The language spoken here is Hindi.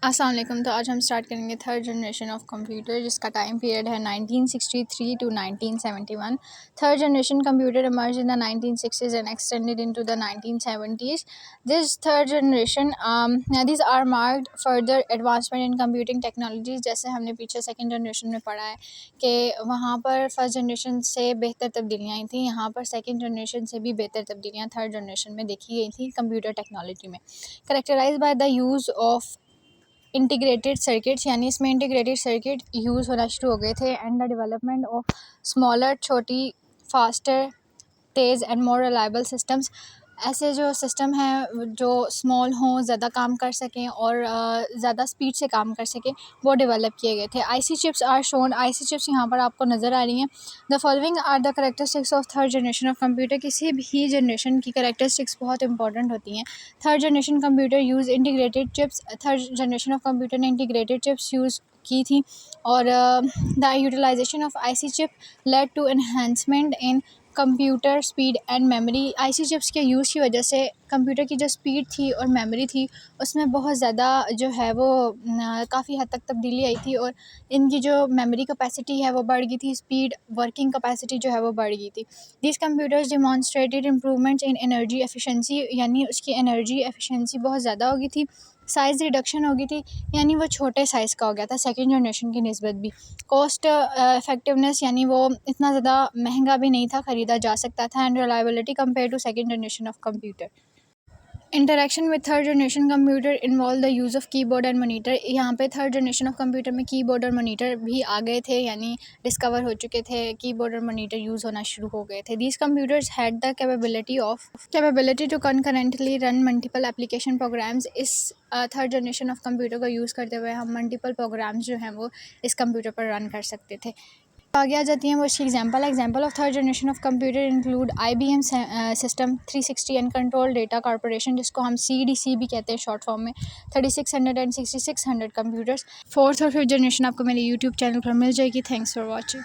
अस्सलाम वालेकुम। तो आज हम स्टार्ट करेंगे थर्ड जनरेशन ऑफ कंप्यूटर, जिसका टाइम पीरियड है 1963 to 1971। Third generation computer emerged in the 1960s and extended into the 1970s. This third generation, these are marked further advancement in computing technologies। जैसे हमने पीछे सेकंड जनरेशन में पढ़ा है कि वहाँ पर फर्स्ट जनरेशन से बेहतर तब्दीलियाँ आई थी, यहाँ पर सेकंड जनरेशन से भी बेहतर तब्दीलियाँ थर्ड जनरेशन में देखी गई थी कंप्यूटर टेक्नोलॉजी में। Characterised by the use of integrated circuits, यानी इसमें इंटीग्रेटेड सर्किट यूज़ होना शुरू हो गए थे, and the development of smaller, छोटी, फास्टर, तेज़ एंड मोर रिलायबल सिस्टम्स। ऐसे जो सिस्टम हैं जो स्मॉल हों, ज़्यादा काम कर सकें और ज़्यादा स्पीड से काम कर सकें, वो डेवलप किए गए थे। IC chips are shown, IC chips यहाँ पर आपको नज़र आ रही हैं। The following are the characteristics of third generation of computer. किसी भी जनरेशन की करेक्टरिस्टिक्स बहुत इंपॉर्टेंट होती हैं। Third generation computer use integrated chips. Third generation of computer ने इंटीग्रेटेड चिप्स यूज़ की थी, और the utilisation of IC chip led to enhancement in computer speed and memory. IC chips के यूज़ की वजह से कंप्यूटर की जो स्पीड थी और मेमोरी थी, उसमें बहुत ज़्यादा जो है वो काफ़ी हद तक तब्दीली आई थी, और इनकी जो मेमोरी कैपेसिटी है वो बढ़ गई थी, स्पीड वर्किंग कैपेसिटी जो है वो बढ़ गई थी। This computers demonstrated improvements in energy efficiency, यानी उसकी एनर्जी एफिशिएंसी बहुत ज़्यादा हो गई थी। साइज़ रिडक्शन हो गई थी, यानी वो छोटे साइज़ का हो गया था सेकंड जनरेशन की निस्बत भी। कॉस्ट इफेक्टिवनेस, यानी वो इतना ज़्यादा महंगा भी नहीं था, ख़रीदा जा सकता था। And reliability compare to second generation of computer. Interaction with third generation computer involve the use of keyboard and monitor. यहाँ पे थर्ड जनरेशन ऑफ कंप्यूटर में कीबोर्ड और मॉनिटर भी आ गए थे, यानी डिस्कवर हो चुके थे, कीबोर्ड और मॉनिटर यूज़ होना शुरू हो गए थे। These computers had the capability to concurrently run multiple application programs. इस थर्ड जनरेशन ऑफ कंप्यूटर को यूज़ करते हुए हम मल्टीपल प्रोग्राम्स जो हैं वो इस कंप्यूटर पर रन कर सकते थे। आगे आ जाती हैं वो इसकी example of third generation of computer include IBM system 360 and control data corporation, जिसको हम CDC भी कहते हैं शॉर्ट फॉर्म में। 3600 एंड 6600 कंप्यूटर्स। फोर्थ और फिफ्थ जनरेशन आपको मेरे यूट्यूब चैनल पर मिल जाएगी। Thanks for watching.